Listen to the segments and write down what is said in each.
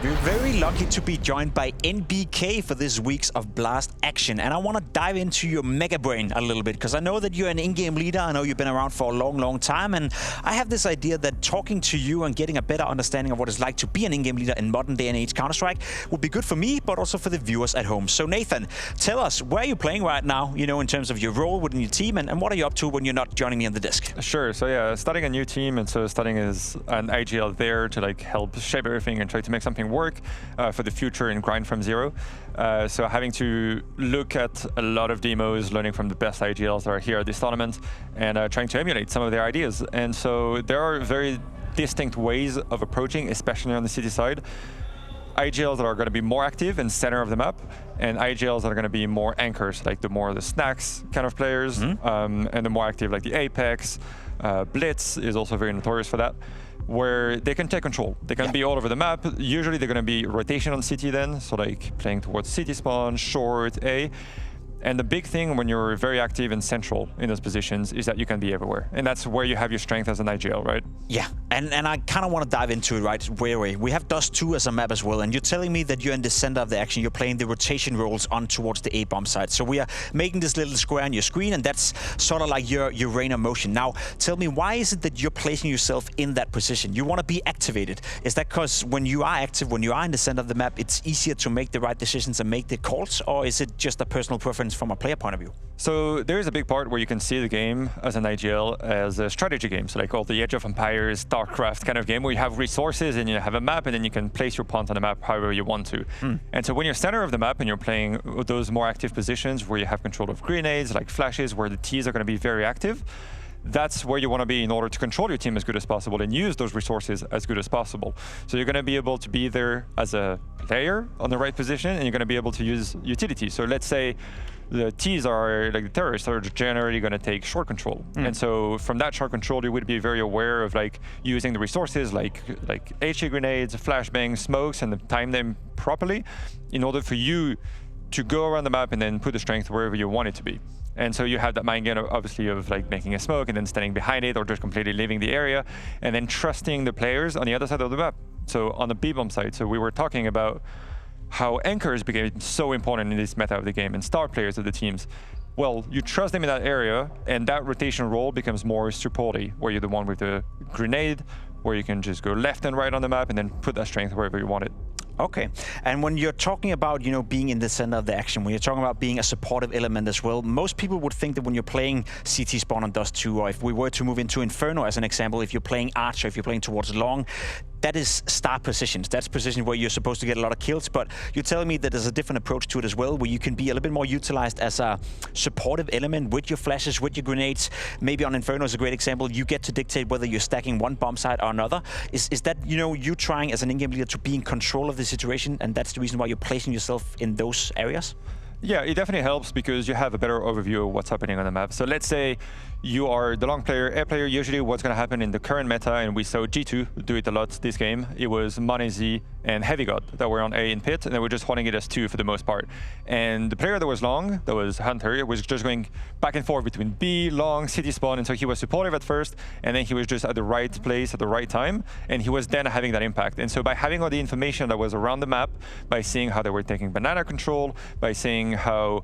We're very lucky to be joined by NBK for this week's of Blast Action, and I want to dive into your mega brain a little bit because I know that you're an in-game leader. I know you've been around for a long time, and I have this idea that talking to you and getting a better understanding of what it's like to be an in-game leader in modern day and age Counter-Strike would be good for me, but also for the viewers at home. So Nathan, tell us, where are you playing right now, you know, in terms of your role within your team, and what are you up to when you're not joining me on the disc? Sure. So yeah, starting a new team, and so starting as an IGL there to like help shape everything and try to make something work for the future and grind from zero. So having to look at a lot of demos, learning from the best IGLs that are here at this tournament, and trying to emulate some of their ideas. And so there are very distinct ways of approaching, especially on the city side. IGLs that are going to be more active in center of the map, and IGLs that are going to be more anchors, like the more the snacks kind of players, and the more active like the Apex. Blitz is also very notorious for that, where they can take control. They can be all over the map. Usually they're going to be rotation on city then, so like playing towards city spawn, short, A. And the big thing when you're very active and central in those positions is that you can be everywhere. And that's where you have your strength as an IGL, right? Yeah, and I kind of want to dive into it right away. We have Dust 2 as a map as well, and you're telling me that you're in the center of the action. You're playing the rotation roles on towards the A-bomb side. So we are making this little square on your screen, and that's sort of like your range of motion. Now, tell me, why is it that you're placing yourself in that position? You want to be activated. Is that because when you are active, when you are in the center of the map, it's easier to make the right decisions and make the calls? Or is it just a personal preference from a player point of view? So there is a big part where you can see the game as an IGL as a strategy game. So like all the Age of Empires, StarCraft kind of game where you have resources and you have a map and then you can place your pawns on the map however you want to. And so when you're center of the map and you're playing those more active positions where you have control of grenades, like flashes, where the Ts are going to be very active, that's where you want to be in order to control your team as good as possible and use those resources as good as possible. So you're going to be able to be there as a player on the right position, and you're going to be able to use utility. So let's say the Ts are, like the terrorists, are generally going to take short control. And so from that short control, you would be very aware of like using the resources like HE grenades, flashbangs, smokes, and time them properly in order for you to go around the map and then put the strength wherever you want it to be. And so you have that mind game, obviously, of like making a smoke and then standing behind it or just completely leaving the area and then trusting the players on the other side of the map. So on the B-bomb side, so we were talking about how anchors became so important in this meta of the game and star players of the teams. Well, you trust them in that area, and that rotation role becomes more supporty, where you're the one with the grenade, where you can just go left and right on the map and then put that strength wherever you want it. Okay, and when you're talking about, you know, being in the center of the action, when you're talking about being a supportive element as well, most people would think that when you're playing CT Spawn on Dust 2, or if we were to move into Inferno as an example, if you're playing Archer, if you're playing towards long, that is start positions. That's positions where you're supposed to get a lot of kills, but you're telling me that there's a different approach to it as well, where you can be a little bit more utilized as a supportive element with your flashes, with your grenades. Maybe on Inferno is a great example. You get to dictate whether you're stacking one bomb site or another. Is that, you know, you trying as an in-game leader to be in control of the situation, and that's the reason why you're placing yourself in those areas? Yeah, it definitely helps because you have a better overview of what's happening on the map. So let's say you are the long player, A player. Usually what's going to happen in the current meta, and we saw G2 do it a lot this game, it was modernized and Heavy God that were on A in pit, and they were just holding it as 2 for the most part. And the player that was long, that was Hunter, was just going back and forth between B, long, city spawn, and so he was supportive at first, and then he was just at the right place at the right time, and he was then having that impact. And so by having all the information that was around the map, by seeing how they were taking banana control, by seeing how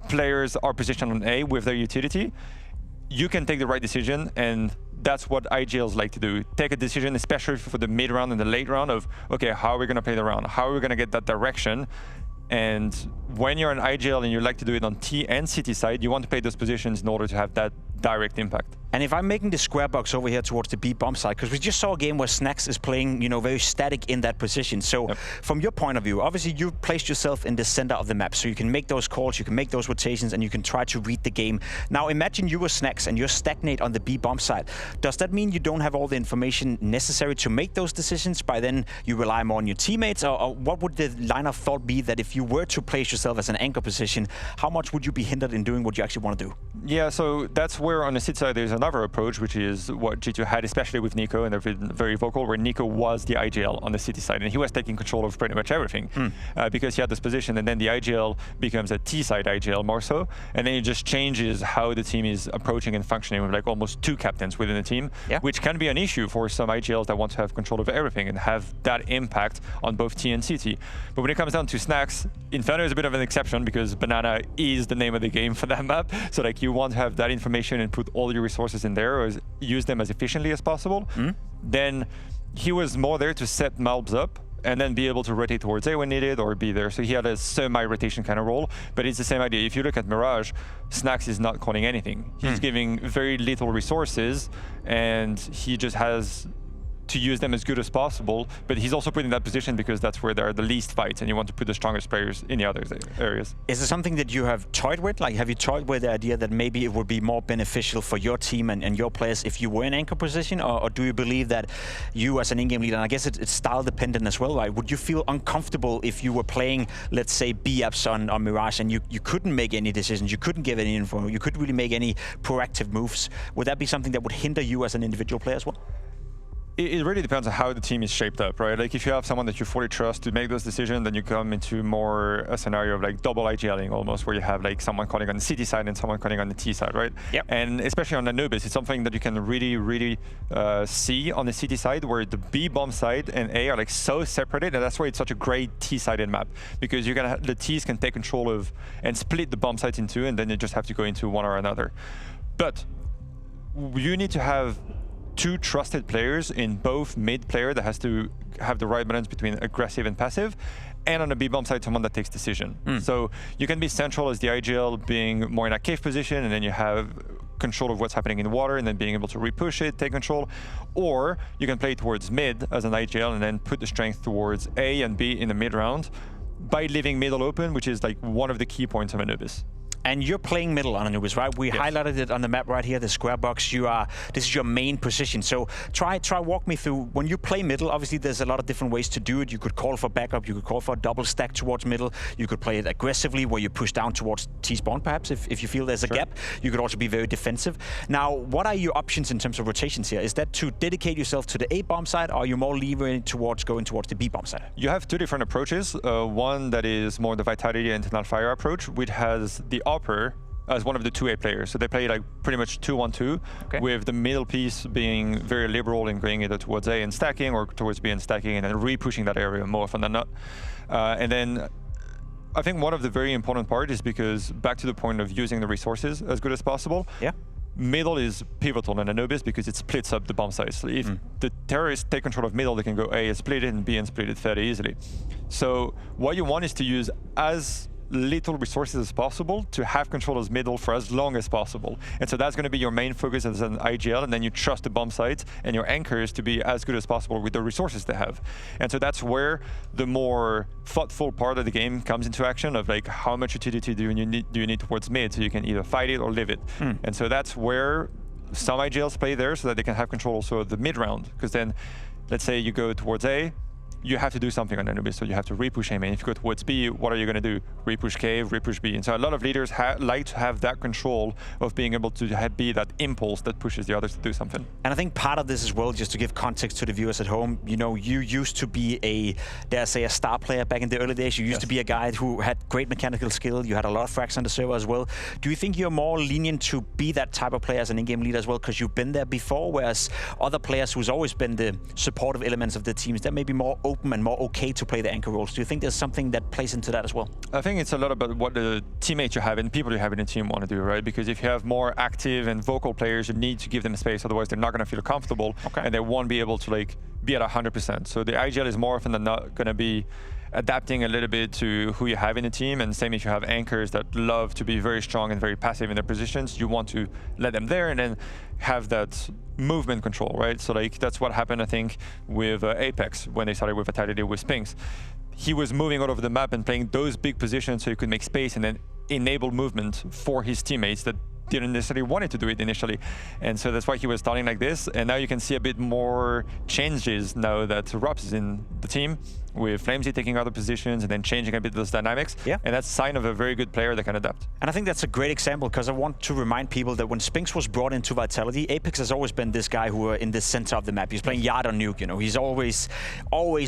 players are positioned on A with their utility, you can take the right decision, and that's what IGLs like to do. Take a decision, especially for the mid round and the late round of, okay, how are we going to play the round? How are we going to get that direction? And when you're an IGL and you like to do it on T and CT side, you want to play those positions in order to have that direct impact. And if I'm making the square box over here towards the B-bomb side, because we just saw a game where Snacks is playing, you know, very static in that position. So from your point of view, obviously you've placed yourself in the center of the map, so you can make those calls, you can make those rotations, and you can try to read the game. Now imagine you were Snacks and you're stagnate on the B-bomb side. Does that mean you don't have all the information necessary to make those decisions? By then you rely more on your teammates, or what would the line of thought be that if you were to place yourself as an anchor position, how much would you be hindered in doing what you actually want to do? Yeah, so that's where on the city side there's an another approach, which is what G2 had, especially with Nico, and they've been very vocal, where Nico was the IGL on the city side, and he was taking control of pretty much everything because he had this position, and then the IGL becomes a T-side IGL more so, and then it just changes how the team is approaching and functioning with like almost two captains within the team, which can be an issue for some IGLs that want to have control of everything and have that impact on both T and CT. But when it comes down to Snacks, Inferno is a bit of an exception because Banana is the name of the game for that map. So like you want to have that information and put all your resources in there or use them as efficiently as possible. Then he was more there to set Malbs up and then be able to rotate towards A when needed or be there. So he had a semi-rotation kind of role, but it's the same idea. If you look at Mirage, Snacks is not calling anything. He's giving very little resources and he just has to use them as good as possible, but he's also put in that position because that's where there are the least fights and you want to put the strongest players in the other areas. Is it something that you have toyed with? Like, have you toyed with the idea that maybe it would be more beneficial for your team and your players if you were in anchor position, or do you believe that you as an in-game leader, and I guess it's style dependent as well, right? Would you feel uncomfortable if you were playing, let's say, B-ups on Mirage and you couldn't make any decisions, you couldn't give any info, you couldn't really make any proactive moves? Would that be something that would hinder you as an individual player as well? It really depends on how the team is shaped up, right? Like if you have someone that you fully trust to make those decisions, then you come into more a scenario of like double IGLing almost, where you have like someone calling on the CT side and someone calling on the T side, right? Yep. And especially on Anubis, it's something that you can really see on the CT side, where the B bomb side and A are like so separated, and that's why it's such a great T-sided map, because you're gonna the Ts can take control of and split the bomb sites in two, and then you just have to go into one or another. But you need to have two trusted players in both mid player that has to have the right balance between aggressive and passive, and on the B-bomb side, someone that takes decision. So you can be central as the IGL, being more in a cave position, and then you have control of what's happening in the water, and then being able to repush it, take control. Or you can play towards mid as an IGL, and then put the strength towards A and B in the mid round by leaving middle open, which is like one of the key points of Anubis. And you're playing middle on Anubis, right? We highlighted it on the map right here, the square box. This is your main position. So try walk me through, when you play middle, obviously there's a lot of different ways to do it. You could call for backup, you could call for a double stack towards middle. You could play it aggressively where you push down towards T-spawn perhaps, if you feel there's a gap. You could also be very defensive. Now, what are your options in terms of rotations here? Is that to dedicate yourself to the A-bomb side, or are you more leaning towards going towards the B-bomb side? You have two different approaches. One that is more the Vitality and Internal Fire approach, which has the upper as one of the 2A players. So they play like pretty much 2-1-2, with the middle piece being very liberal in going either towards A and stacking or towards B and stacking, and then re-pushing that area more often than not. And then I think one of the very important part is because back to the point of using the resources as good as possible. Middle is pivotal in Anubis because it splits up the bomb sites. So if the terrorists take control of middle, they can go A and split it, and B and split it fairly easily. So what you want is to use as little resources as possible to have control of middle for as long as possible. And so that's going to be your main focus as an IGL, and then you trust the bomb sites and your anchors to be as good as possible with the resources they have. And so that's where the more thoughtful part of the game comes into action, of like how much utility do you need towards mid, so you can either fight it or live it. And so that's where some IGLs play there, so that they can have control also of the mid round, because then let's say you go towards A, you have to do something on Anubis, so you have to repush him. And if you go towards B, what are you going to do? Repush cave, repush B. And so a lot of leaders like to have that control of being able to be that impulse that pushes the others to do something. And I think part of this as well, just to give context to the viewers at home, you know, you used to be a star player back in the early days. You used to be a guy who had great mechanical skill. You had a lot of frags on the server as well. Do you think you're more lenient to be that type of player as an in-game leader as well, because you've been there before, whereas other players who's always been the supportive elements of the teams, that may be more open and more okay to play the anchor roles? Do you think there's something that plays into that as well? I think it's a lot about what the teammates you have and people you have in the team want to do, right? Because if you have more active and vocal players, you need to give them space, otherwise they're not going to feel comfortable and they won't be able to like be at 100%. So the IGL is more often than not going to be adapting a little bit to who you have in the team, and same if you have anchors that love to be very strong and very passive in their positions, you want to let them there and then have that movement control, right? So like that's what happened, I think, with Apex when they started with Vitality with Spinks. He was moving all over the map and playing those big positions so he could make space and then enable movement for his teammates that didn't necessarily want to do it initially. And so that's why he was starting like this. And now you can see a bit more changes now that Rops is in the team, with Flamesy taking other positions and then changing a bit those dynamics. Yeah. And that's a sign of a very good player that can adapt. And I think that's a great example, because I want to remind people that when Spinks was brought into Vitality, Apex has always been this guy who were in the center of the map. He's playing Yard or Nuke, you know. He's always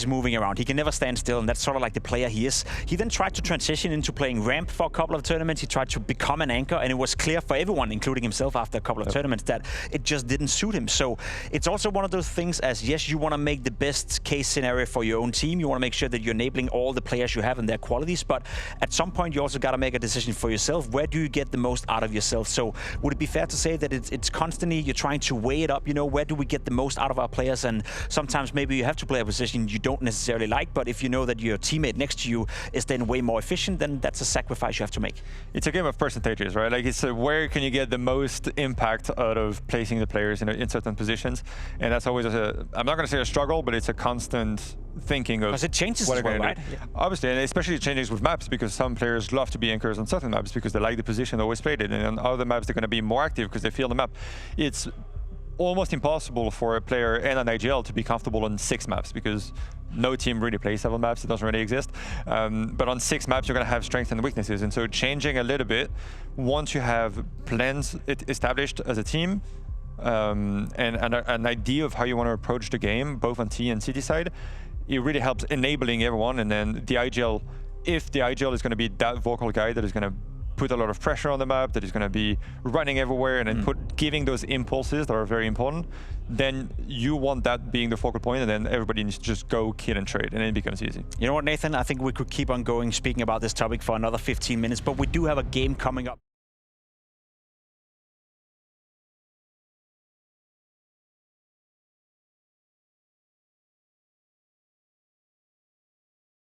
moving around. He can never stand still, and that's sort of like the player he is. He then tried to transition into playing Ramp for a couple of tournaments. He tried to become an anchor, and it was clear for everyone, including himself after a couple of tournaments, that it just didn't suit him. So it's also one of those things as, yes, you want to make the best case scenario for your own team. You want to make sure that you're enabling all the players you have and their qualities, but at some point you also got to make a decision for yourself. Where do you get the most out of yourself? So would it be fair to say that it's constantly you're trying to weigh it up, you know, where do we get the most out of our players? And sometimes maybe you have to play a position you don't necessarily like, but if you know that your teammate next to you is then way more efficient, then that's a sacrifice you have to make. It's a game of percentages, right? Like, it's where can you get the most impact out of placing the players in certain positions? And that's always I'm not going to say a struggle, but it's a constant thinking of, because it changes as well, right? Yeah. Obviously, and especially it changes with maps, because some players love to be anchors on certain maps because they like the position, they always played it, and on other maps they're going to be more active because they feel the map. It's almost impossible for a player and an IGL to be comfortable on 6 maps, because no team really plays 7 maps, it doesn't really exist. But on 6 maps you're going to have strengths and weaknesses, and so changing a little bit once you have plans established as a team, and an idea of how you want to approach the game, both on T and CT side, it really helps enabling everyone. And then the IGL, if the IGL is going to be that vocal guy that is going to put a lot of pressure on the map, that is going to be running everywhere and then giving those impulses that are very important, then you want that being the focal point, and then everybody needs to just go kill and trade, and then it becomes easy. You know what, Nathan? I think we could keep on going speaking about this topic for another 15 minutes, but we do have a game coming up.